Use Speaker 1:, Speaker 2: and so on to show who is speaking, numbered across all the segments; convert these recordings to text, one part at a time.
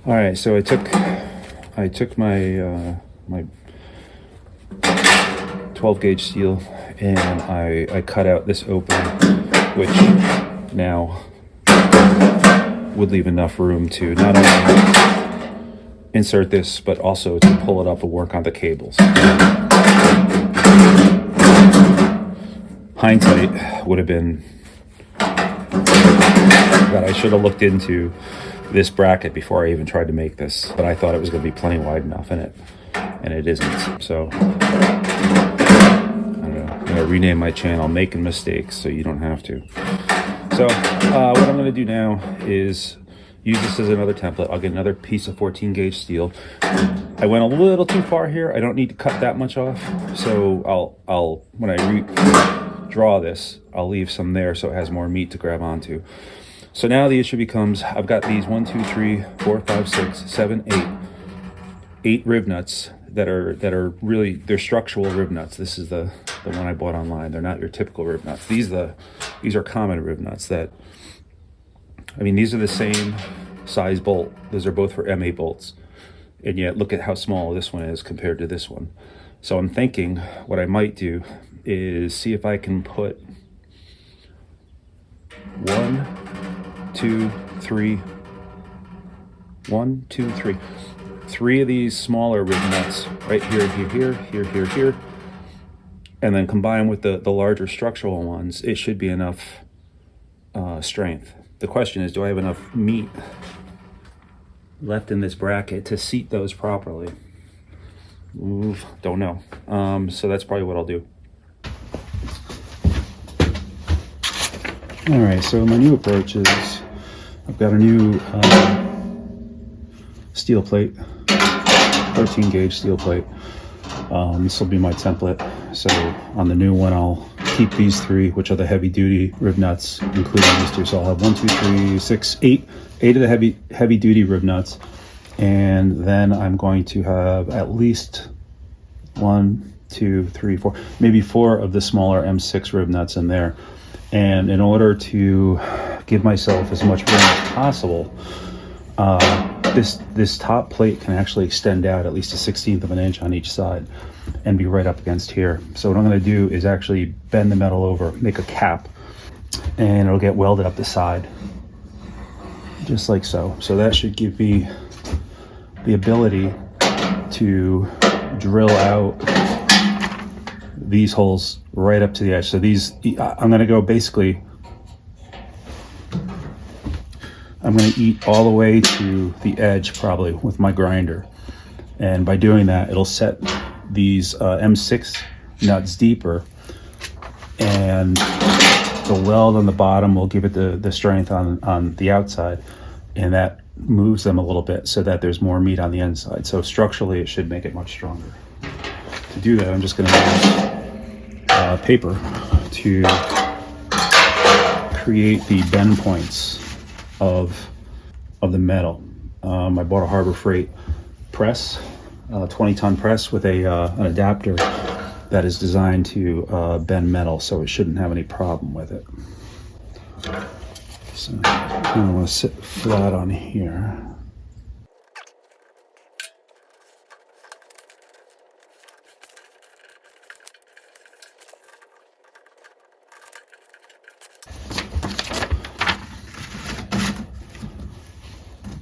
Speaker 1: All right, so I took my my 12 gauge steel and I cut out this opening, which now would leave enough room to not only insert this, but also to pull it up and work on the cables. Hindsight would have been that I should have looked into this bracket before I even tried to make this, but I thought it was going to be plenty wide enough in it, and it isn't. So I don't know, I'm going to rename my channel Making Mistakes so you don't have to. So what I'm going to do now is use this as another template. I'll get another piece of 14 gauge steel. I went a little too far here. I don't need to cut that much off, so I'll when I redraw this, I'll leave some there so it has more meat to grab onto. So now the issue becomes, I've got these 1, 2, 3, 4, 5, 6, 7, 8 rib nuts that are really, they're structural rib nuts. This is the one I bought online. They're not your typical rib nuts. These are common rib nuts that, I mean, these are the same size bolt. Those are both for M8 bolts. And yet look at how small this one is compared to this one. So I'm thinking what I might do is see if I can put 3 of these smaller rib nuts right here, and then combine with the larger structural ones. It should be enough strength. The question is, do I have enough meat left in this bracket to seat those properly? Oof, don't know. So that's probably what I'll do. All right, so my new approach is I've got a new steel plate, 13 gauge steel plate. This will be my template. So on the new one, I'll keep these 3, which are the heavy duty rib nuts, including these 2. So I'll have 1, 2, 3, 6, 8 of the heavy duty rib nuts. And then I'm going to have at least 1, 2, 3, 4, maybe 4 of the smaller M6 rib nuts in there. And in order to give myself as much room as possible, this top plate can actually extend out at least a 1/16 of an inch on each side and be right up against here. So what I'm going to do is actually bend the metal over, make a cap, and it'll get welded up the side, just like so. So that should give me the ability to drill out these holes right up to the edge. So these, I'm going to go basically, I'm going to eat all the way to the edge probably with my grinder. And by doing that, it'll set these M6 nuts deeper, and the weld on the bottom will give it the strength on the outside, and that moves them a little bit so that there's more meat on the inside. So structurally, it should make it much stronger. To do that, I'm just going to use paper to create the bend points of the metal. I bought a Harbor Freight press, 20-ton press with an adapter that is designed to bend metal, so it shouldn't have any problem with it. So I want to sit flat on here.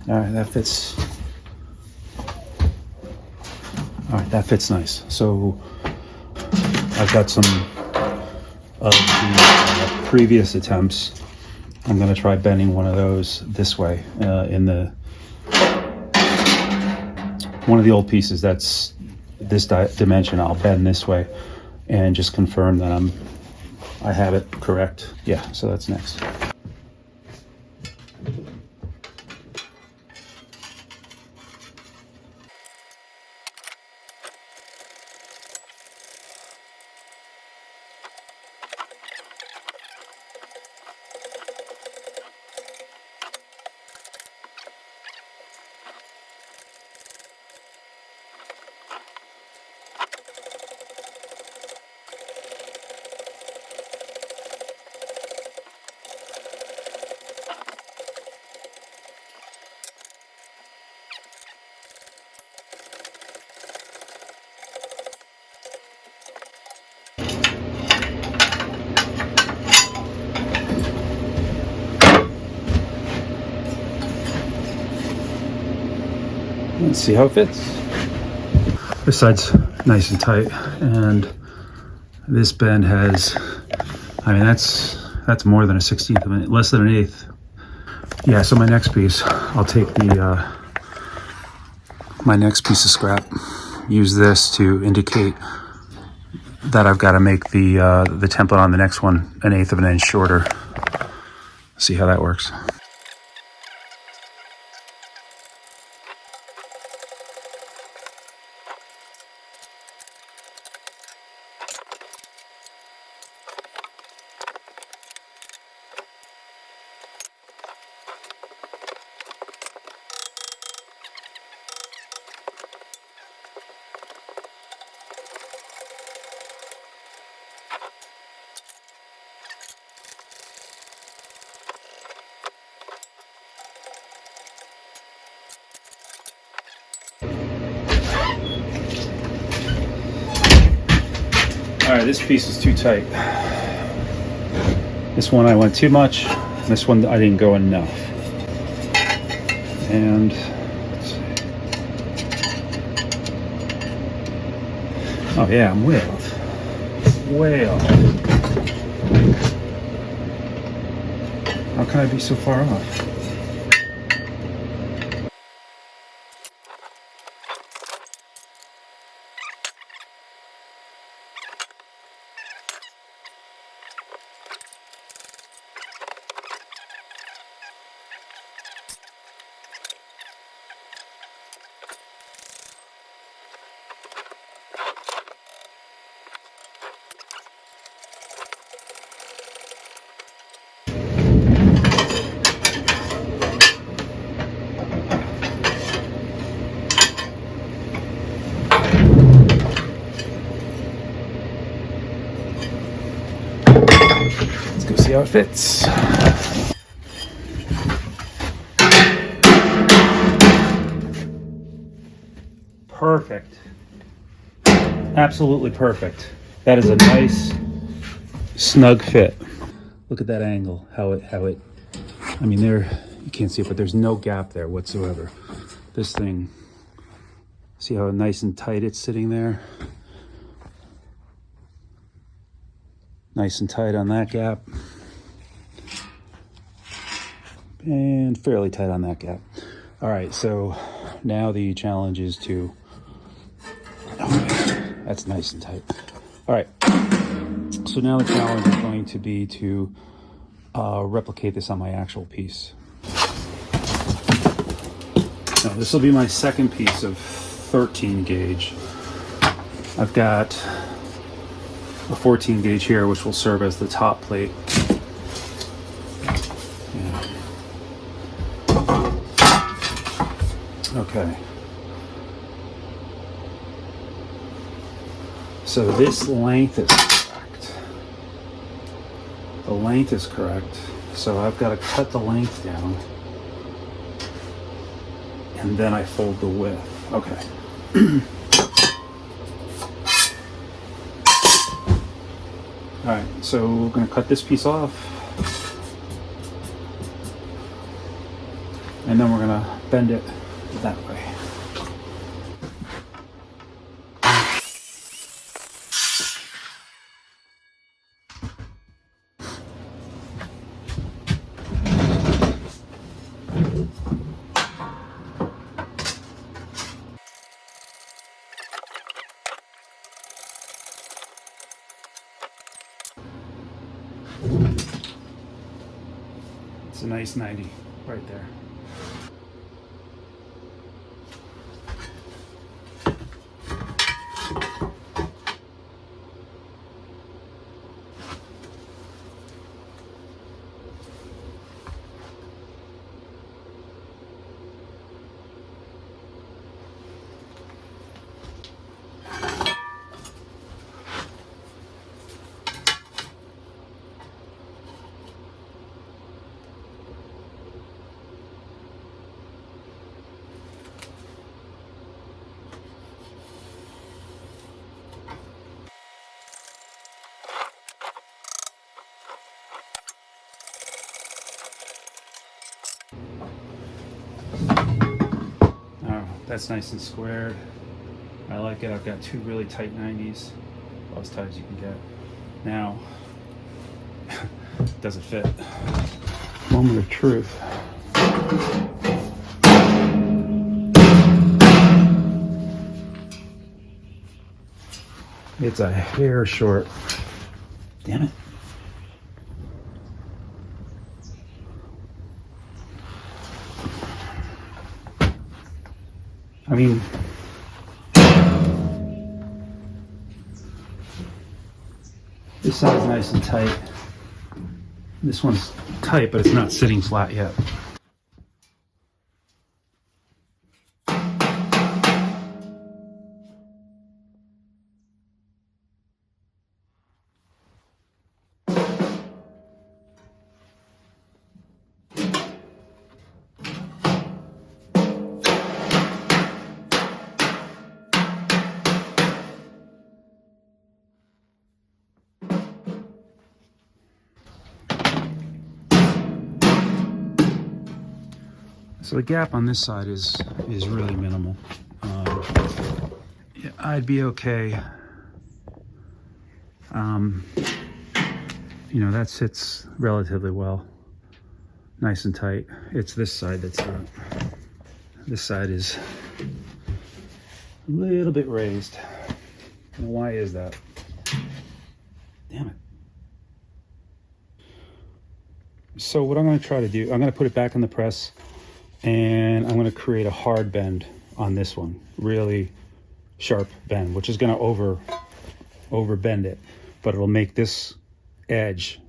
Speaker 1: All right, that fits. All right, that fits nice. So I've got some of the previous attempts. I'm going to try bending one of those this way in the one of the old pieces that's this dimension. I'll bend this way and just confirm that I have it correct. Yeah, so that's next. Let's see how it fits. This side's nice and tight, and this bend has, I mean, that's more than a 16th of an, less than an eighth. Yeah, so my next piece, I'll take the, my next piece of scrap, use this to indicate that I've got to make the template on the next one an eighth of an inch shorter. See how that works. All right, this piece is too tight. This one I went too much. This one I didn't go enough. And let's see. Oh yeah, I'm way off. Way off. How can I be so far off? Let's go see how it fits. Perfect. Absolutely perfect. That is a nice snug fit. Look at that angle, how it, I mean, there, you can't see it, but there's no gap there whatsoever. This thing, see how nice and tight it's sitting there? Nice and tight on that gap. And fairly tight on that gap. All right, so now the challenge is to, oh, that's nice and tight. All right, so now the challenge is going to be to replicate this on my actual piece. Now, this will be my second piece of 13 gauge. I've got a 14 gauge here, which will serve as the top plate. Yeah. Okay. So this length is correct. The length is correct. So I've got to cut the length down. And then I fold the width. Okay. All right, so we're going to cut this piece off. And then we're going to bend it that way. It's a nice 90 right there.
Speaker 2: That's nice and squared. I like it. I've got two really tight 90s, about as tight as you can get. Now, does it fit? Moment of truth. It's a hair short. Damn it. I mean, this side's nice and tight. This one's tight, but it's not sitting flat yet. So the gap on this side is really minimal. Yeah, I'd be okay. You know, that sits relatively well, nice and tight. It's this side that's not. This side is a little bit raised. And why is that? Damn it. So what I'm going to try to do, I'm going to put it back in the press, and I'm going to create a hard bend on this one, really sharp bend, which is going to over bend it, but it'll make this edge,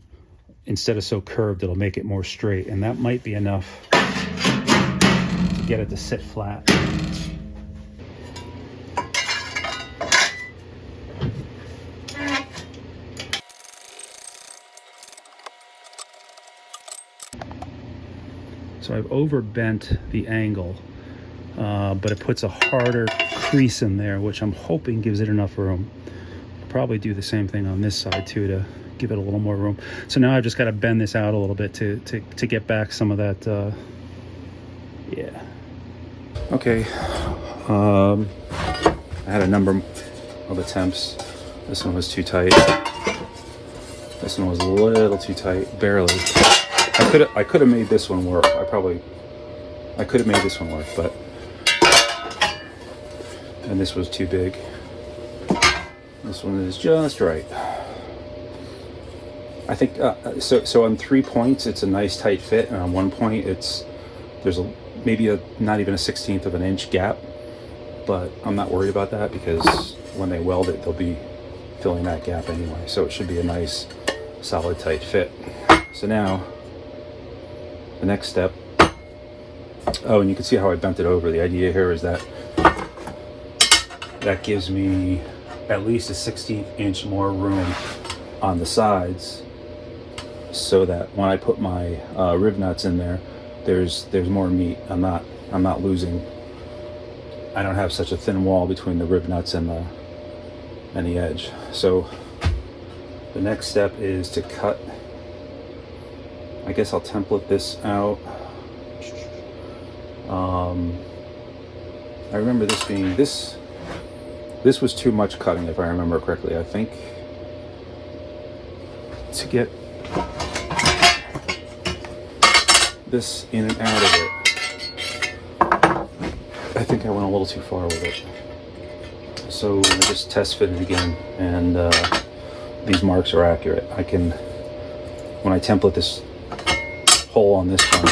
Speaker 2: instead of so curved, it'll make it more straight, and that might be enough to get it to sit flat. So I've overbent the angle, but it puts a harder crease in there, which I'm hoping gives it enough room. I'll probably do the same thing on this side too, to give it a little more room. So now I've just got to bend this out a little bit to get back some of that, yeah. Okay, I had a number of attempts. This one was too tight. This one was a little too tight, barely. I could have made this one work. I could have made this one work, but, and this was too big. This one is just right. I think so on 3 points it's a nice tight fit, and on 1 point there's maybe not even a 1/16 of an inch gap, but I'm not worried about that because when they weld it they'll be filling that gap anyway, so it should be a nice solid tight fit. So now the next step, oh, and you can see how I bent it over. The idea here is that gives me at least a 1/16 inch more room on the sides, so that when I put my rib nuts in there, there's more meat. I'm not losing. I don't have such a thin wall between the rib nuts and the edge. So the next step is to cut. I guess I'll template this out. I remember this being this was too much cutting, if I remember correctly. I think to get this in and out of it, I think I went a little too far with it. So I just test fit it again, and these marks are accurate. I can, when I template this hole on this one,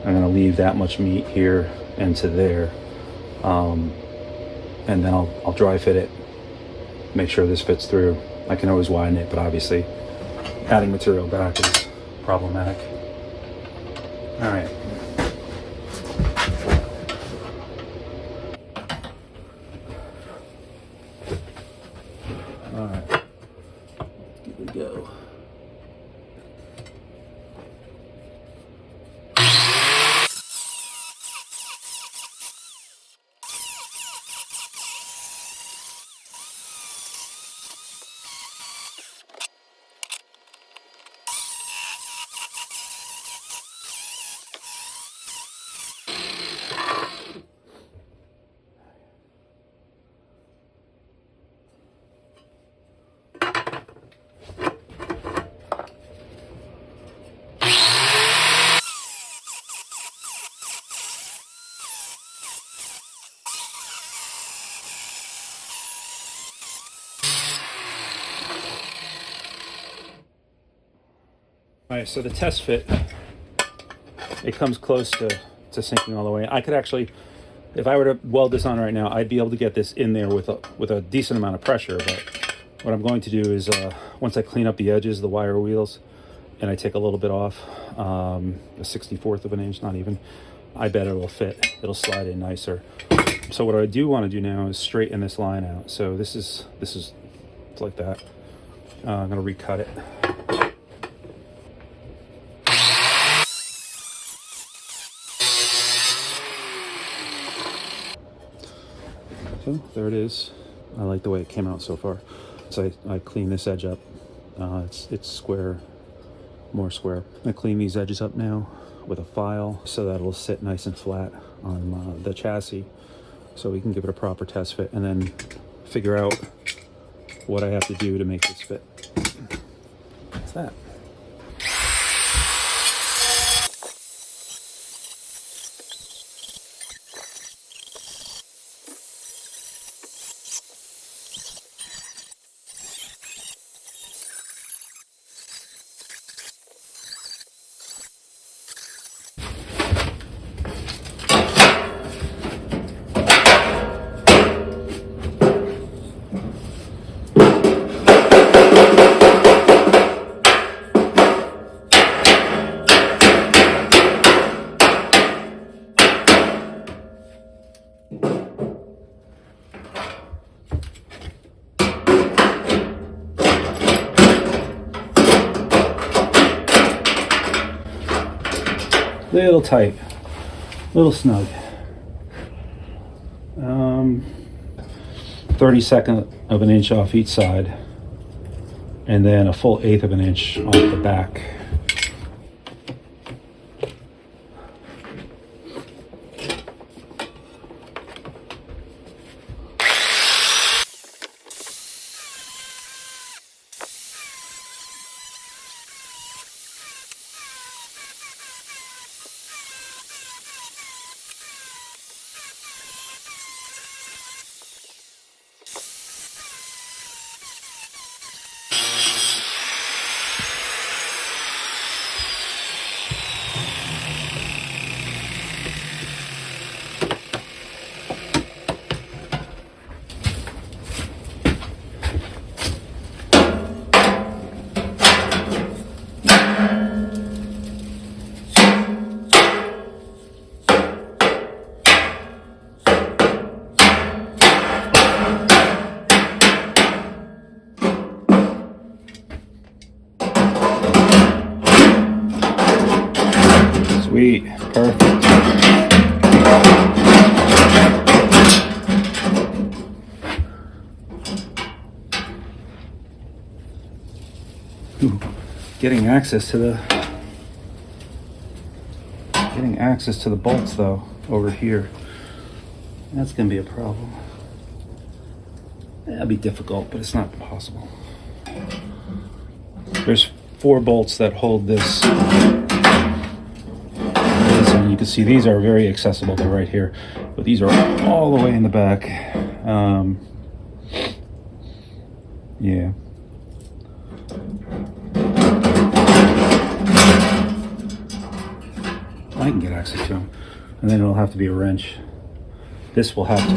Speaker 2: I'm going to leave that much meat here and to there, and then I'll dry fit it, make sure this fits through. I can always widen it, but obviously adding material back is problematic. All right. All right. Here we go. All right, so the test fit, it comes close to sinking all the way. I could actually, if I were to weld this on right now, I'd be able to get this in there with a decent amount of pressure. But what I'm going to do is once I clean up the edges, the wire wheels, and I take a little bit off, a 64th of an inch, not even, I bet it'll fit. It'll slide in nicer. So what I do want to do now is straighten this line out. So this is it's like that. I'm going to recut it. So there it is. I like the way it came out so far. So I clean this edge up. It's square, more square. I clean these edges up now with a file so that it'll sit nice and flat on the chassis, so we can give it a proper test fit and then figure out what I have to do to make this fit. What's that? Little tight, little snug. 32nd of an inch off each side, and then a full 1/8 of an inch off the back. Sweet, perfect. Ooh, getting access to the bolts though over here. That's gonna be a problem. That'll be difficult, but it's not impossible. There's 4 bolts that hold this. And you can see these are very accessible. They're right here, but these are all the way in the back. Yeah. I can get access to them, and then it'll have to be a wrench. This will have to.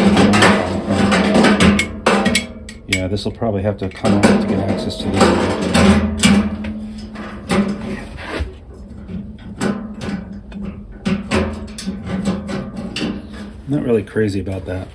Speaker 2: Yeah, this will probably have to come out to get access to this. Not really crazy about that.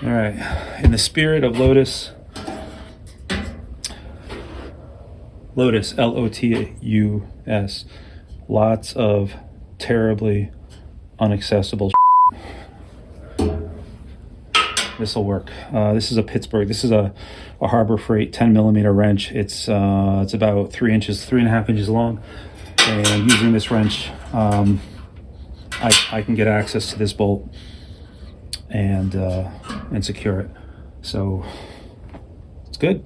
Speaker 1: All right, in the spirit of Lotus, Lotus, lots of terribly unaccessible. This will work. This is a Pittsburgh. This is a Harbor Freight 10mm wrench. It's about 3.5 inches long. And using this wrench, I can get access to this bolt and secure it. So it's good.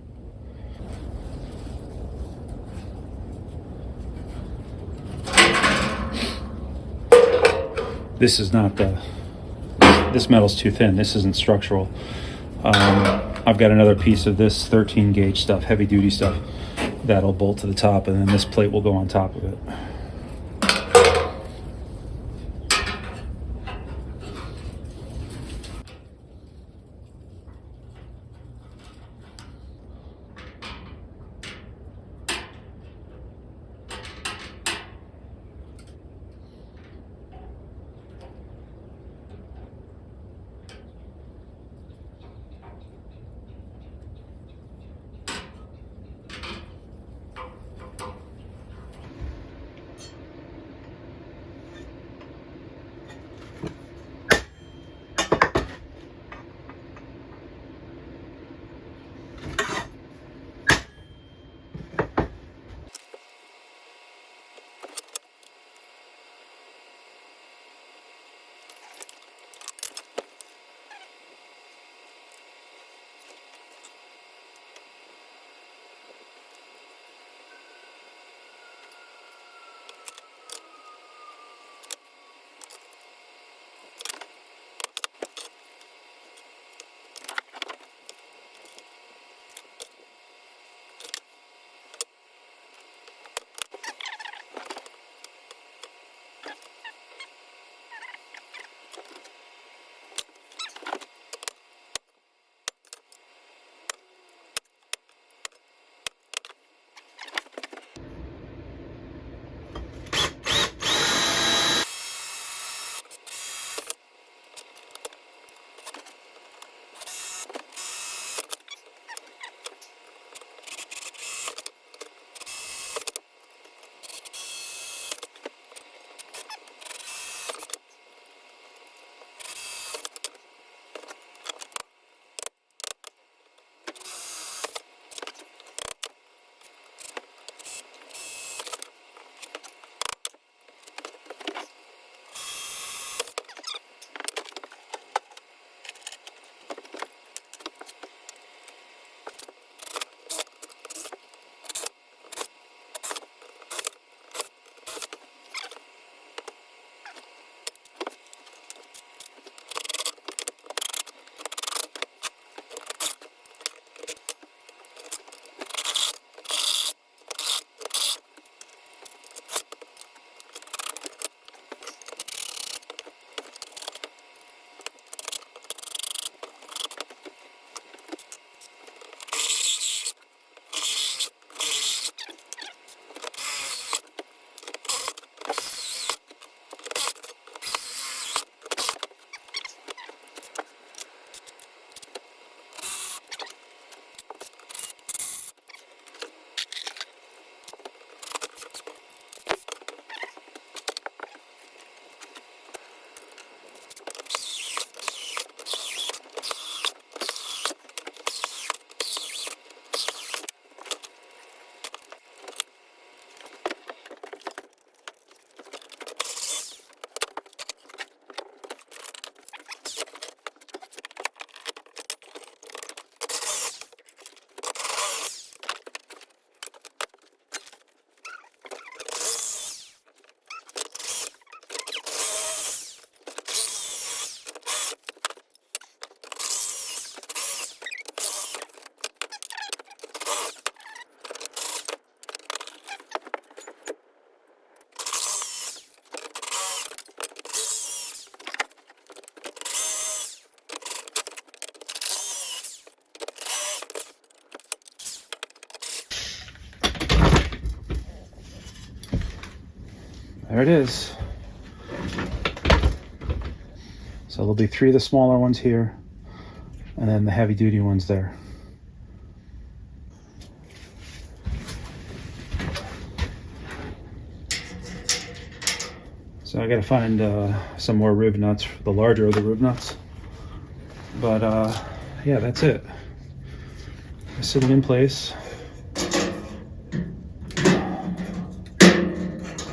Speaker 1: This is not this metal's too thin. This isn't structural. I've got another piece of this 13 gauge stuff, heavy duty stuff, that'll bolt to the top, and then this plate will go on top of it. There it is. So there'll be 3 of the smaller ones here,
Speaker 2: and then the heavy duty ones there. So I gotta find some more rib nuts, the larger of the rib nuts. But yeah, that's it. It's sitting in place.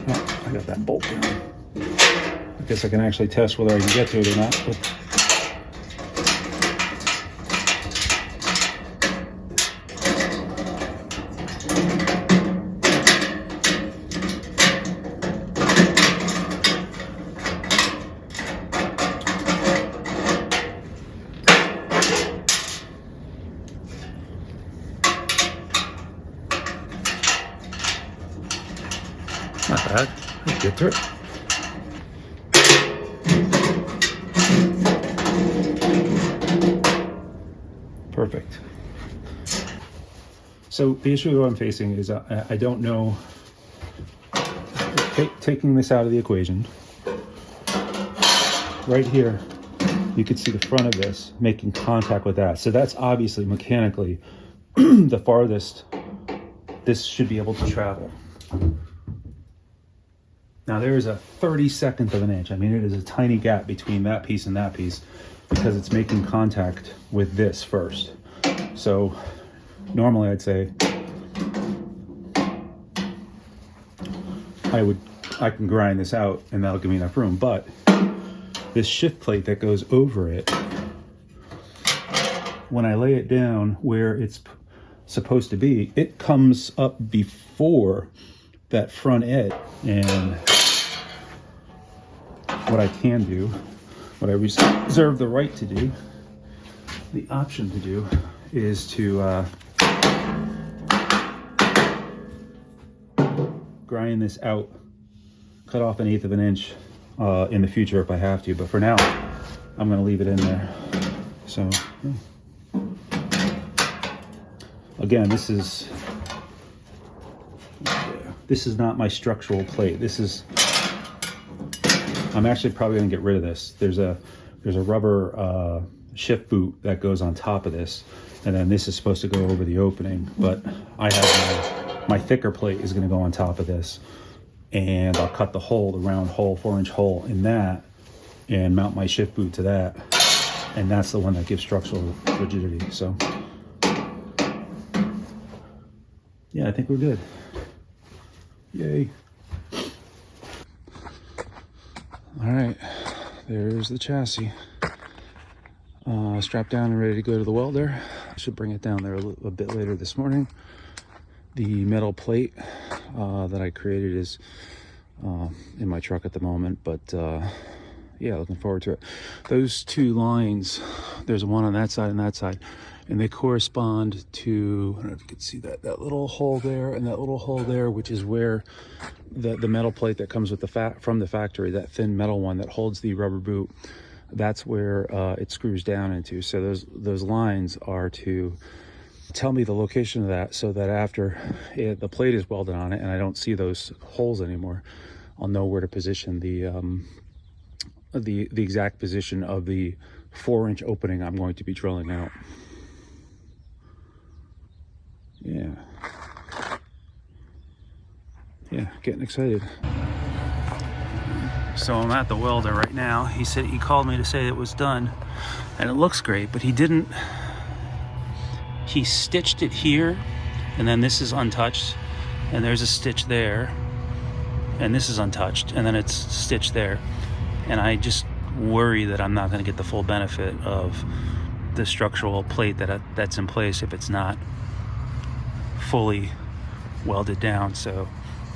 Speaker 2: Oh, I got that bolt down. I guess I can actually test whether I can get to it or not. But not bad. Let's get through it. Perfect. So the issue that I'm facing is I don't know, taking this out of the equation, right here, you can see the front of this making contact with that. So that's obviously mechanically the farthest this should be able to travel. Now there is a 32nd of an inch. I mean, it is a tiny gap between that piece and that piece because it's making contact with this first. So normally I'd say I can grind this out and that'll give me enough room, but this shift plate that goes over it, when I lay it down where it's supposed to be, it comes up before that front edge. And what I can do, what I reserve the right to do, the option to do, is to grind this out, cut off 1/8 of an inch in the future if I have to, but for now I'm going to leave it in there. So yeah. Again, this is not my structural plate. I'm actually probably going to get rid of this. There's a rubber shift boot that goes on top of this, and then this is supposed to go over the opening, but I have my thicker plate is going to go on top of this, and I'll cut the hole, the round hole, 4-inch hole in that, and mount my shift boot to that, and that's the one that gives structural rigidity. So yeah, I think we're good. Yay. All right, there's the chassis. Strapped down and ready to go to the welder. I should bring it down there a bit later this morning. The metal plate that I created is in my truck at the moment, but yeah, looking forward to it. Those two lines, there's one on that side and that side, and they correspond to, I don't know if you can see that little hole there and that little hole there, which is where the metal plate that comes with from the factory, that thin metal one that holds the rubber boot, that's where it screws down into. So those lines are to tell me the location of that, so that after the plate is welded on it and I don't see those holes anymore, I'll know where to position the exact position of the 4-inch opening I'm going to be drilling out. Yeah, getting excited. So I'm at the welder right now. He called me to say it was done, and it looks great, but he didn't. He stitched it here, and then this is untouched, and there's a stitch there, and this is untouched, and then it's stitched there. And I just worry that I'm not going to get the full benefit of the structural plate that's in place if it's not fully welded down. So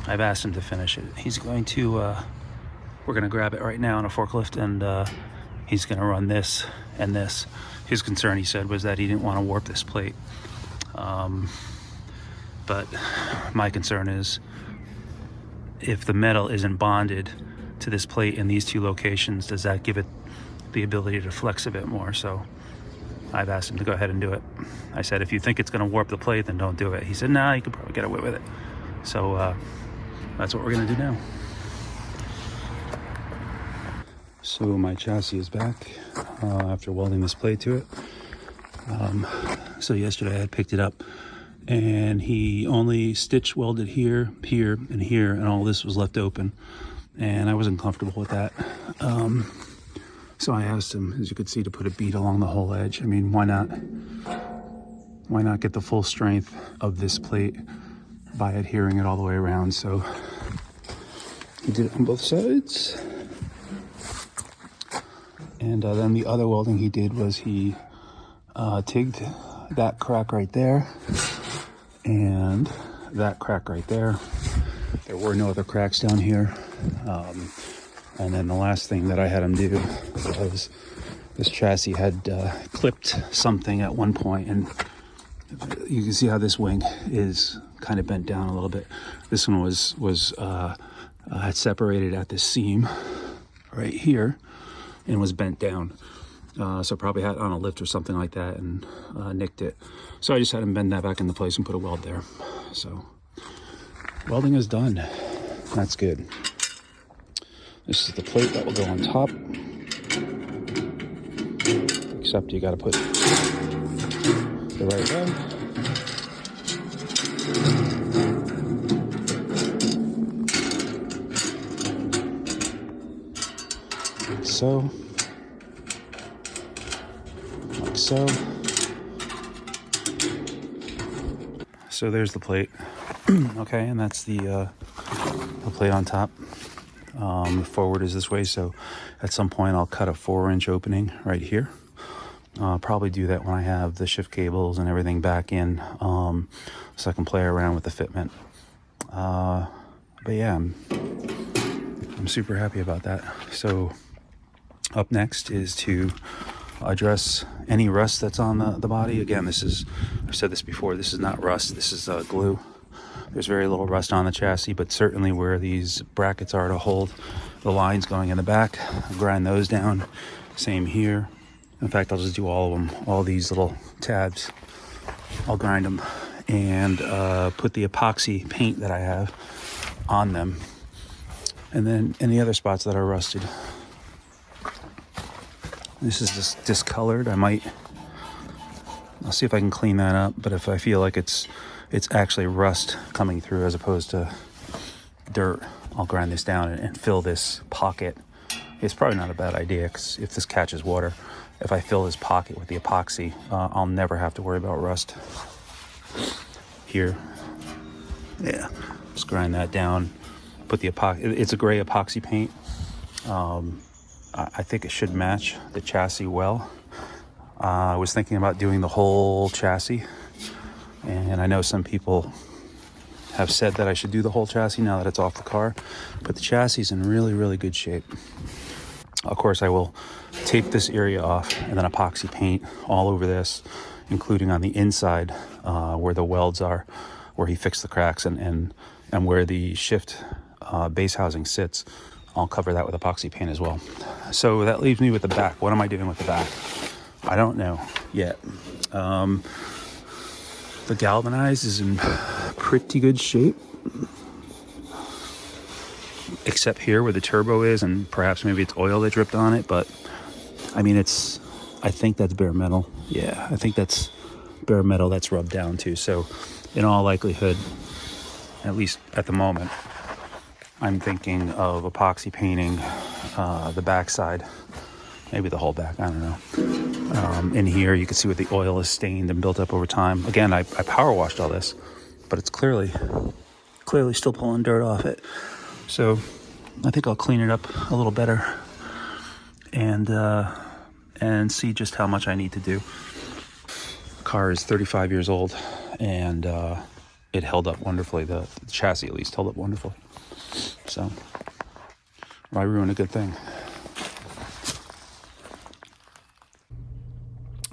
Speaker 2: I've asked him to finish it. He's going to we're going to grab it right now on a forklift, and he's going to run this and this. His concern, he said, was that he didn't want to warp this plate, but my concern is if the metal isn't bonded to this plate in these two locations, does that give it the ability to flex a bit more? So I've asked him to go ahead and do it. I said, if you think it's going to warp the plate, then don't do it. He said, nah, you could probably get away with it. So that's what we're going to do now. So my chassis is back after welding this plate to it. So yesterday I picked it up, and he only stitch welded here, here, and here, and all this was left open, and I wasn't comfortable with that. So I asked him, as you could see, to put a bead along the whole edge. I mean, why not? Why not get the full strength of this plate by adhering it all the way around? So he did it on both sides. And then the other welding he did was he tigged that crack right there and that crack right there. There were no other cracks down here. And then the last thing that I had him do was this chassis had clipped something at one point, and you can see how this wing is kind of bent down a little bit. This one was had separated at this seam right here and was bent down. So probably had on a lift or something like that and nicked it. So I just had him bend that back into place and put a weld there. So welding is done. That's good. This is the plate that will go on top. Except you gotta put the right way. So. Like so. So there's the plate. Okay, and that's the plate on top. Forward is this way, so at some point I'll cut a 4-inch opening right here. I'll probably do that when I have the shift cables and everything back in, so I can play around with the fitment. But yeah, I'm super happy about that. So up next is to address any rust that's on the body. Again, this is, I've said this before, this is not rust, this is glue. There's very little rust on the chassis, but certainly where these brackets are to hold the lines going in the back, I'll grind those down. Same here. In fact, I'll just do all of them, all these little tabs. I'll grind them and put the epoxy paint that I have on them. And then any other spots that are rusted. This is just discolored. I'll see if I can clean that up, but if I feel like it's actually rust coming through as opposed to dirt, I'll grind this down and fill this pocket. It's probably not a bad idea, because if this catches water, if I fill this pocket with the epoxy, I'll never have to worry about rust. Here, yeah, just grind that down, put the epoxy, it's a gray epoxy paint. I think it should match the chassis well. I was thinking about doing the whole chassis, and I know some people have said that I should do the whole chassis now that it's off the car, but the chassis is in really, really good shape. Of course, I will tape this area off and then epoxy paint all over this, including on the inside where the welds are, where he fixed the cracks, and where the shift base housing sits. I'll cover that with epoxy paint as well. So that leaves me with the back. What am I doing with the back? I don't know yet. The galvanized is in pretty good shape, except here where the turbo is, and perhaps maybe it's oil that dripped on it, but I mean, I think that's bare metal. Yeah, I think that's bare metal that's rubbed down too. So in all likelihood, at least at the moment, I'm thinking of epoxy painting the backside, maybe the whole back, I don't know. In here, you can see what the oil is stained and built up over time. Again, I power washed all this, but it's clearly still pulling dirt off it. So I think I'll clean it up a little better and see just how much I need to do. The car is 35 years old, and it held up wonderfully. The chassis, at least, held up wonderfully. So why ruin a good thing?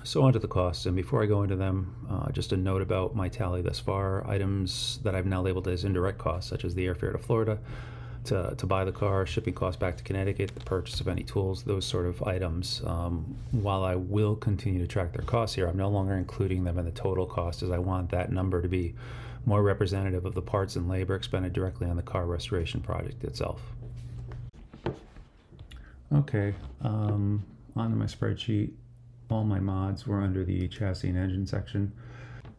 Speaker 2: So onto the costs, and before I go into them, just a note about my tally thus far. Items that I've now labeled as indirect costs, such as the airfare to Florida, to buy the car, shipping costs back to Connecticut, the purchase of any tools, those sort of items. While I will continue to track their costs here, I'm no longer including them in the total cost, as I want that number to be more representative of the parts and labor expended directly on the car restoration project itself. Okay, onto my spreadsheet. All my mods were under the chassis and engine section.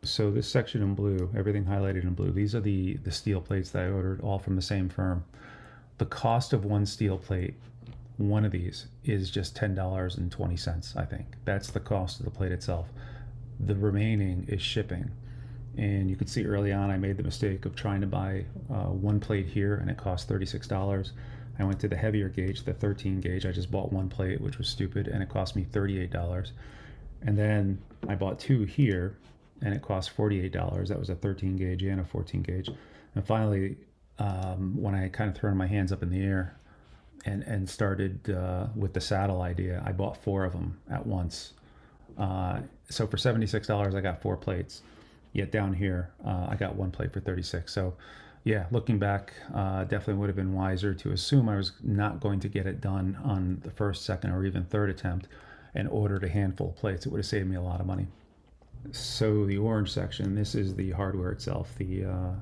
Speaker 2: So this section in blue, everything highlighted in blue, these are the steel plates that I ordered, all from the same firm. The cost of one steel plate, one of these, is just $10.20, I think. That's the cost of the plate itself. The remaining is shipping. And you can see early on I made the mistake of trying to buy one plate here, and it cost $36. I went to the heavier gauge, the 13 gauge. I just bought one plate, which was stupid, and it cost me $38. And then I bought two here, and it cost $48. That was a 13 gauge and a 14 gauge. And finally, when I kind of thrown my hands up in the air and started with the saddle idea, I bought 4 of them at once. So for $76, I got 4 plates. Yet down here, I got 1 plate for $36. So yeah, looking back, definitely would have been wiser to assume I was not going to get it done on the first, second, or even third attempt and ordered a handful of plates. It would have saved me a lot of money. So the orange section, this is the hardware itself, the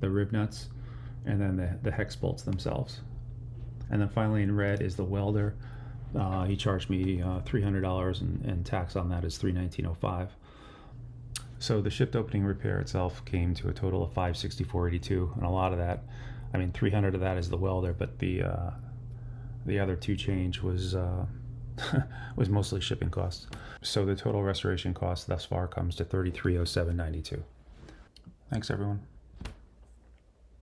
Speaker 2: rib nuts, and then the hex bolts themselves. And then finally in red is the welder. He charged me $300, and tax on that is $319.05. So the shipped opening repair itself came to a total of $564.82, and a lot of that, I mean, $300 of that is the welder, but the other 2 change was was mostly shipping costs. So the total restoration cost thus far comes to $3307.92. Thanks, everyone.